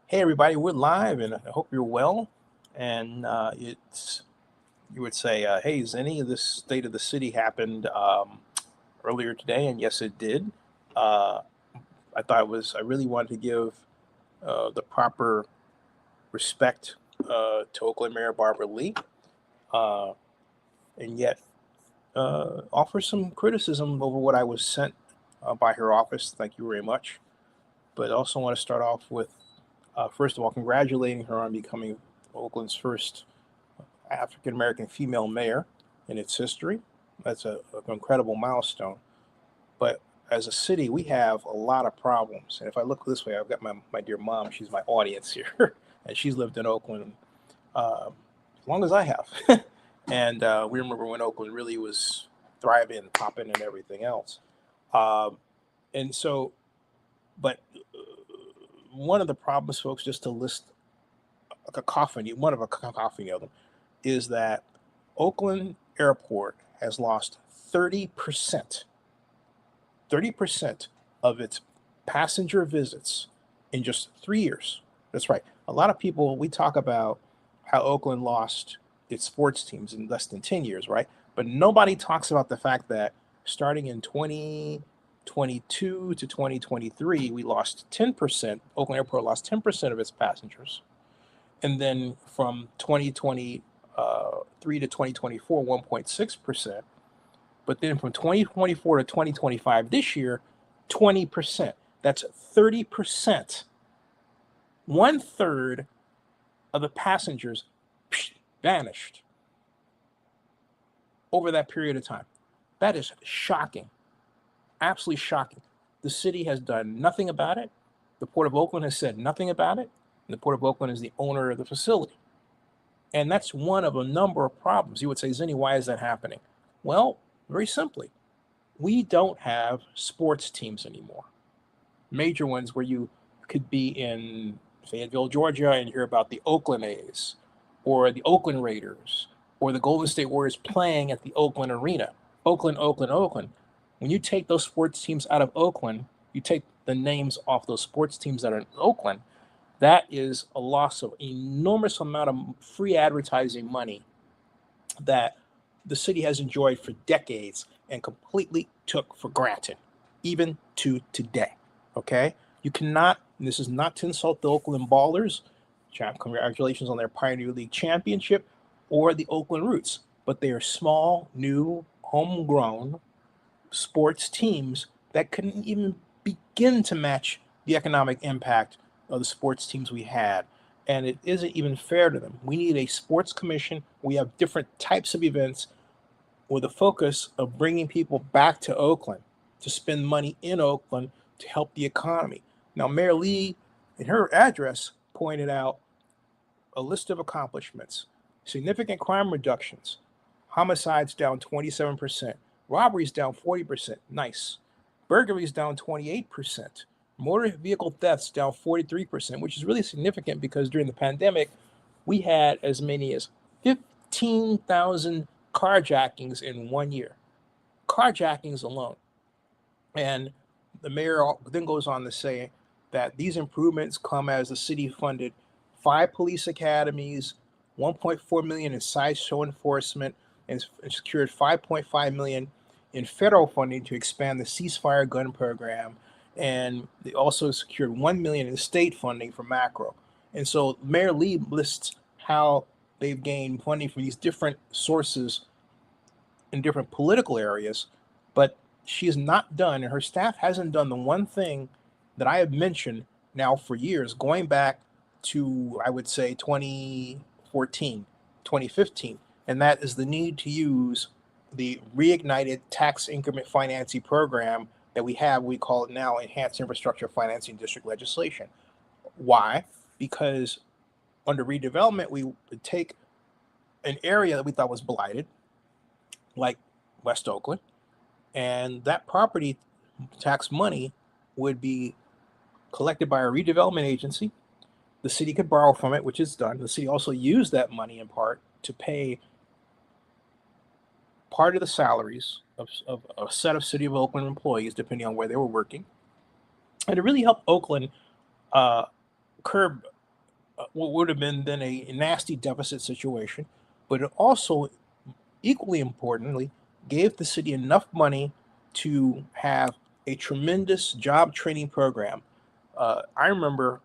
Hey everybody, we're live, and I hope you're well. And it's you would say, "Hey, has any of this state of the city happened earlier today?" And yes, it did. Uh, I really wanted to give the proper respect to Oakland Mayor Barbara Lee, uh, and yet offer some criticism over what I was sent by her office. Thank you very much. But I also want to start off with, first of all, congratulating her on becoming Oakland's first African American female mayor in its history. That's an incredible milestone. But as a city, we have a lot of problems. And if I look this way, I've got my dear mom, she's my audience here, and she's lived in Oakland as long as I have. And we remember when Oakland really was thriving, popping, and everything else. Um, and so, but one of the problems, folks, just to list a cacophony, one of a cacophony of them, is that Oakland Airport has lost 30%, 30% of its passenger visits in just 3 years. That's right. A lot of people, we talk about how Oakland lost its sports teams in less than 10 years, right? But nobody talks about the fact that starting in 2022 to 2023, we lost 10%. Oakland Airport lost 10% of its passengers. And then from 2023 to 2024, 1.6%. But then from 2024 to 2025, this year, 20%. That's 30%. One third of the passengers vanished over that period of time. That is shocking. Absolutely shocking. The city has done nothing about it. The Port of Oakland has said nothing about it. And the Port of Oakland is the owner of the facility. And that's one of a number of problems. You would say, Zinni, why is that happening? Well, very simply, we don't have sports teams anymore. Major ones where you could be in Fayetteville, Georgia, and hear about the Oakland A's or the Oakland Raiders or the Golden State Warriors playing at the Oakland Arena. Oakland, Oakland, Oakland. When you take those sports teams out of Oakland, you take the names off those sports teams that are in Oakland, that is a loss of enormous amount of free advertising money that the city has enjoyed for decades and completely took for granted, even to today. Okay? You cannot, and this is not to insult the Oakland Ballers, congratulations on their Pioneer League championship, or the Oakland Roots, but they are small, new, homegrown sports teams that couldn't even begin to match the economic impact of the sports teams we had. And it isn't even fair to them. We need a sports commission. We have different types of events with a focus of bringing people back to Oakland to spend money in Oakland to help the economy. Now, Mayor Lee, in her address, pointed out a list of accomplishments: significant crime reductions, homicides down 27%, robberies down 40%, nice. Burglaries down 28%, motor vehicle thefts down 43%, which is really significant because during the pandemic, we had as many as 15,000 carjackings in 1 year. Carjackings alone. And the mayor then goes on to say that these improvements come as the city funded 5 police academies, 1.4 million in sideshow enforcement, and secured 5.5 million in federal funding to expand the Ceasefire gun program. And they also secured 1 million in state funding for macro. And so Mayor Lee lists how they've gained funding from these different sources in different political areas, but she has not done, and her staff hasn't done the one thing that I have mentioned now for years, going back to, I would say, 2014, 2015, and that is the need to use the reignited tax increment financing program that we have. We call it now Enhanced Infrastructure Financing District legislation. Why? Because under redevelopment, we would take an area that we thought was blighted, like West Oakland, and that property tax money would be collected by a redevelopment agency. The city could borrow from it, which is done. The city also used that money in part to pay part of the salaries of a set of City of Oakland employees, depending on where they were working, and it really helped Oakland curb what would have been then a nasty deficit situation, but it also, equally importantly, gave the city enough money to have a tremendous job training program. I remember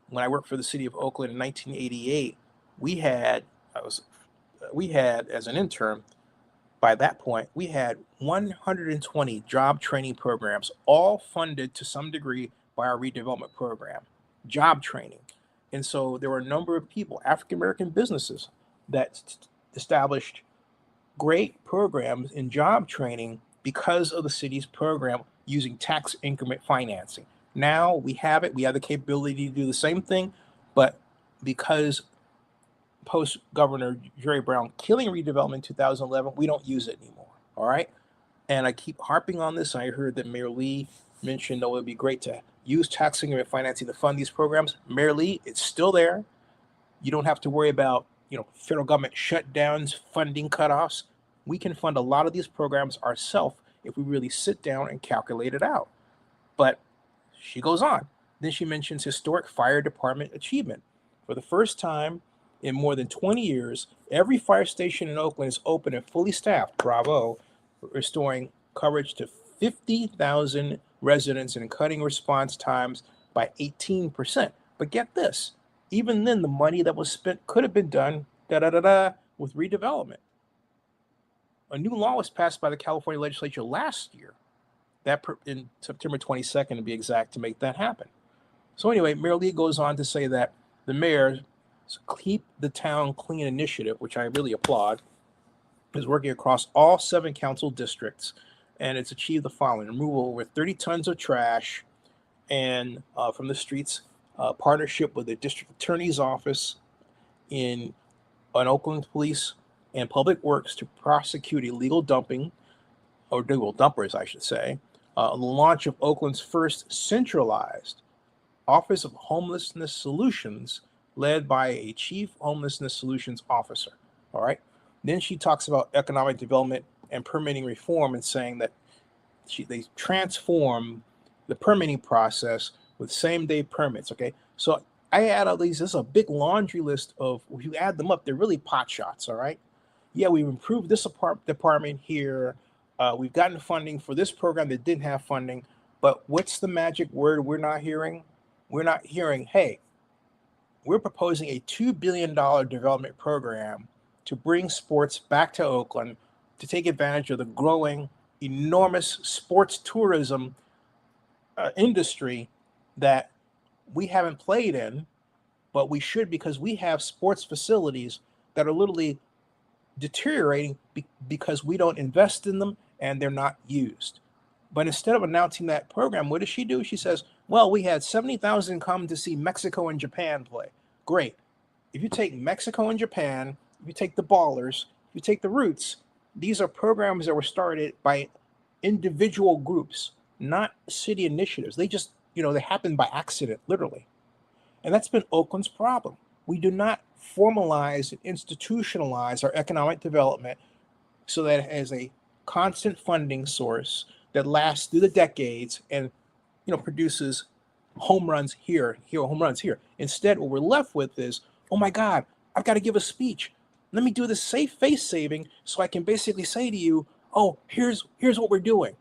when I worked for the city of Oakland in 1988, we had I was we had as an intern. By that point, we had 120 job training programs, all funded to some degree by our redevelopment program, job training. And so there were a number of people, African American businesses, that established great programs in job training because of the city's program using tax increment financing. Now we have it, we have the capability to do the same thing, but because post Governor Jerry Brown killing redevelopment in 2011, we don't use it anymore. All right. And I keep harping on this. I heard that Mayor Lee mentioned that it would be great to use tax increment financing to fund these programs. Mayor Lee, it's still there. You don't have to worry about, federal government shutdowns, funding cutoffs. We can fund a lot of these programs ourselves if we really sit down and calculate it out. But she goes on. Then she mentions historic fire department achievement. For the first time in more than 20 years, every fire station in Oakland is open and fully staffed. Bravo. Restoring coverage to 50,000 residents and cutting response times by 18%. But get this, even then, the money that was spent could have been done with redevelopment. A new law was passed by the California legislature last year, in September 22nd to be exact, to make that happen. So anyway, Mayor Lee goes on to say that the mayor's Keep the Town Clean initiative, which I really applaud, is working across all 7 council districts, and it's achieved the following: removal over 30 tons of trash and from the streets, partnership with the district attorney's office in Oakland Police and Public Works to prosecute illegal dumping, or illegal dumpers, I should say. The launch of Oakland's first centralized Office of Homelessness Solutions, led by a chief homelessness solutions officer. All right. Then she talks about economic development and permitting reform, and saying that they transform the permitting process with same-day permits. Okay. So I add all these. This is a big laundry list of, if you add them up, they're really pot shots. All right. Yeah, we've improved this department here. We've gotten funding for this program that didn't have funding. But what's the magic word we're not hearing? We're not hearing, hey, we're proposing a $2 billion development program to bring sports back to Oakland, to take advantage of the growing, enormous sports tourism industry that we haven't played in, but we should, because we have sports facilities that are literally deteriorating because we don't invest in them and they're not used. But instead of announcing that program, what does she do? She says, well, we had 70,000 come to see Mexico and Japan play. Great. If you take Mexico and Japan, if you take the Ballers, if you take the Roots, these are programs that were started by individual groups, not city initiatives. They just, they happen by accident, literally. And that's been Oakland's problem. We do not formalize and institutionalize our economic development so that it has a constant funding source that lasts through the decades and produces home runs here, home runs here. Instead, what we're left with is, oh my God, I've got to give a speech. Let me do this safe face saving so I can basically say to you, oh, here's what we're doing.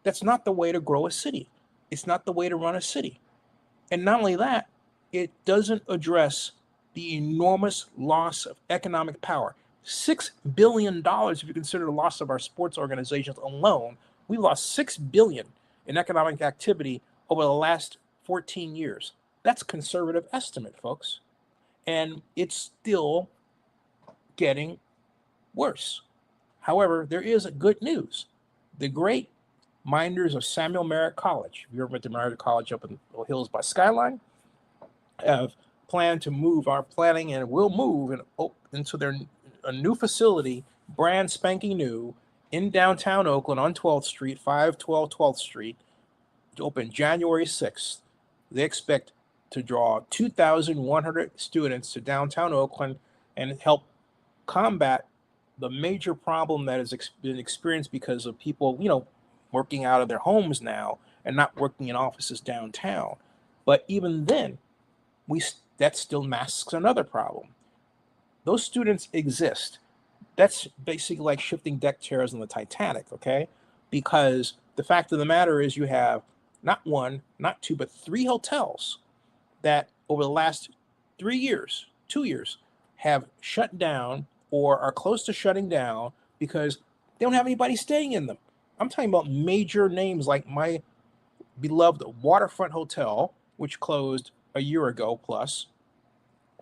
That's not the way to grow a city. It's not the way to run a city. And not only that, it doesn't address the enormous loss of economic power. $6 billion, if you consider the loss of our sports organizations alone. We lost $6 billion in economic activity over the last 14 years. That's a conservative estimate, folks. And it's still getting worse. However, there is good news. The great minders of Samuel Merritt College, if you ever went to Merritt College up in the hills by Skyline, have planned to move, are planning and will move into a new facility, brand spanking new, in downtown Oakland on 12th Street, 512 12th Street, to open January 6th. They expect to draw 2,100 students to downtown Oakland and help combat the major problem that has been experienced because of people, working out of their homes now and not working in offices downtown. But even then, we that still masks another problem. Those students exist. That's basically like shifting deck chairs on the Titanic, okay? Because the fact of the matter is you have not one, not two, but three hotels that over the last 3 years, 2 years, have shut down or are close to shutting down because they don't have anybody staying in them. I'm talking about major names like my beloved Waterfront Hotel, which closed a year ago plus,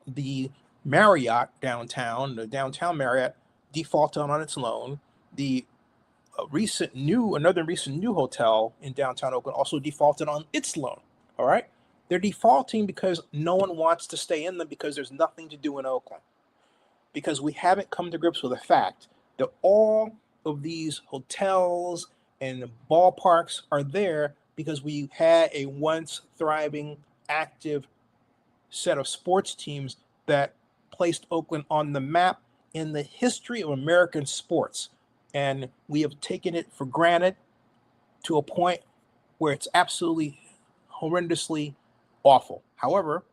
the Marriott downtown, the downtown Marriott defaulted on its loan. The another recent new hotel in downtown Oakland also defaulted on its loan. All right. They're defaulting because no one wants to stay in them because there's nothing to do in Oakland. Because we haven't come to grips with the fact that all of these hotels and ballparks are there because we had a once thriving, active set of sports teams that placed Oakland on the map in the history of American sports. And we have taken it for granted to a point where it's absolutely horrendously awful. However,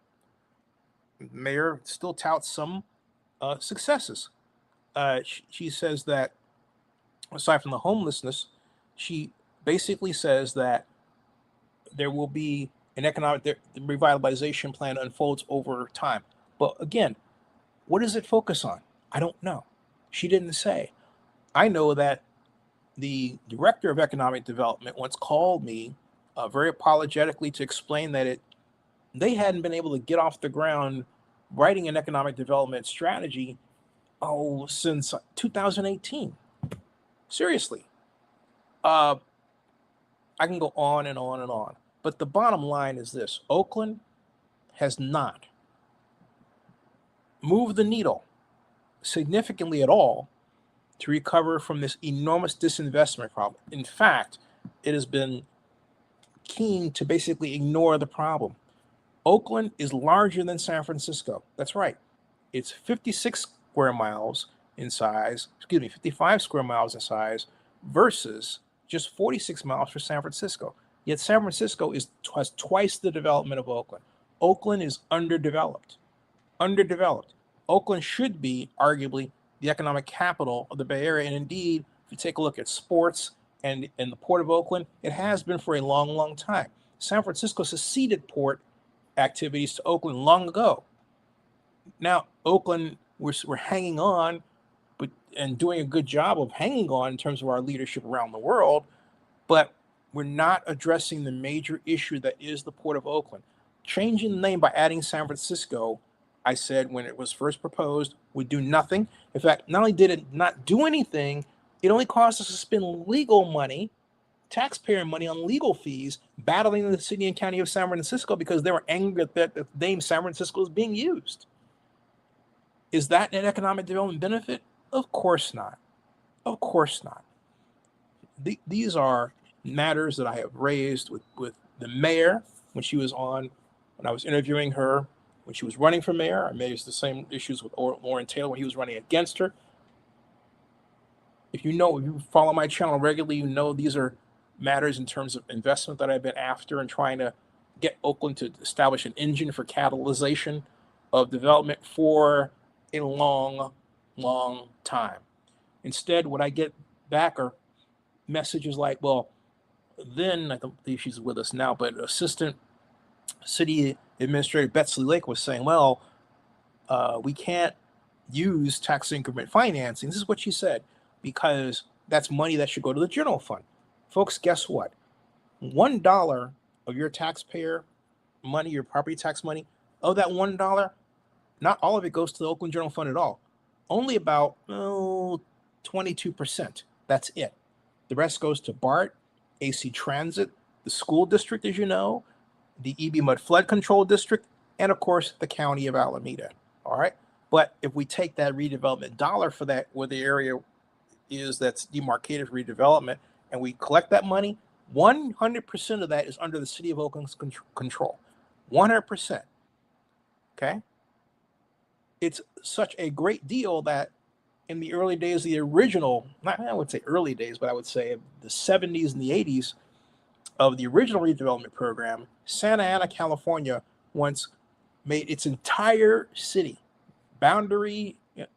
the mayor still touts some successes. She says that aside from the homelessness, she basically says that there will be an economic revitalization plan unfolds over time. But again, what does it focus on? I don't know. She didn't say. I know that the director of economic development once called me very apologetically to explain that they hadn't been able to get off the ground writing an economic development strategy since 2018. Seriously. I can go on and on and on. But the bottom line is this. Oakland has not moved the needle significantly at all to recover from this enormous disinvestment problem. In fact, it has been keen to basically ignore the problem. Oakland is larger than San Francisco. That's right. It's 55 square miles in size versus just 46 miles for San Francisco. Yet San Francisco has twice the development of Oakland. Oakland is underdeveloped. Oakland should be arguably the economic capital of the Bay Area. And indeed, if you take a look at sports and the Port of Oakland, it has been for a long, long time. San Francisco seceded port activities to Oakland long ago. Now, Oakland, we're hanging on, and doing a good job of hanging on in terms of our leadership around the world, but we're not addressing the major issue that is the Port of Oakland. Changing the name by adding San Francisco, I said when it was first proposed, would do nothing. In fact, not only did it not do anything, it only caused us to spend legal money, taxpayer money on legal fees, battling the city and county of San Francisco because they were angry that the name San Francisco is being used. Is that an economic development benefit? Of course not. Of course not. These are matters that I have raised with the mayor when I was interviewing her when she was running for mayor. I raised the same issues with Lauren Taylor when he was running against her. If you follow my channel regularly, you know these are matters in terms of investment that I've been after and trying to get Oakland to establish an engine for catalyzation of development for a long, long time. Instead, what I get back are messages like, well, then I don't believe she's with us now, but Assistant City Administrator Betsy Lake was saying, well, we can't use tax increment financing. This is what she said, because that's money that should go to the general fund. Folks, guess what? $1 of your taxpayer money, your property tax money, of that $1, not all of it goes to the Oakland General Fund at all. Only about 22%. That's it. The rest goes to BART, AC Transit, the school district, as you know, the EB Mud Flood Control District, and of course, the county of Alameda. All right. But if we take that redevelopment dollar for that, where the area is that's demarcated for redevelopment, and we collect that money, 100% of that is under the city of Oakland's control. 100%. Okay. It's such a great deal that in the early days, the original, I would say early days, but I would say the 70s and the 80s of the original redevelopment program, Santa Ana, California, once made its entire city boundary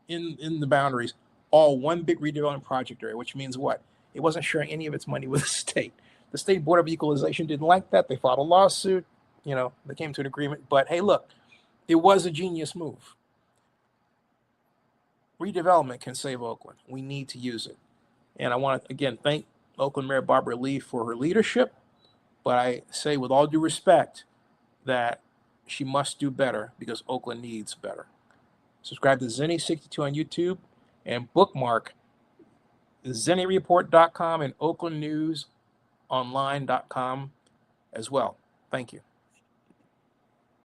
in the boundaries all one big redevelopment project area, which means what? It wasn't sharing any of its money with the state. The state board of equalization didn't like that. They filed a lawsuit. They came to an agreement. But hey, look, it was a genius move. Redevelopment can save Oakland. We need to use it. And I want to again thank Oakland Mayor Barbara Lee for her leadership. But I say with all due respect that she must do better because Oakland needs better. Subscribe to Zenny62 on YouTube and bookmark ZennyReport.com and OaklandNewsOnline.com as well. Thank you.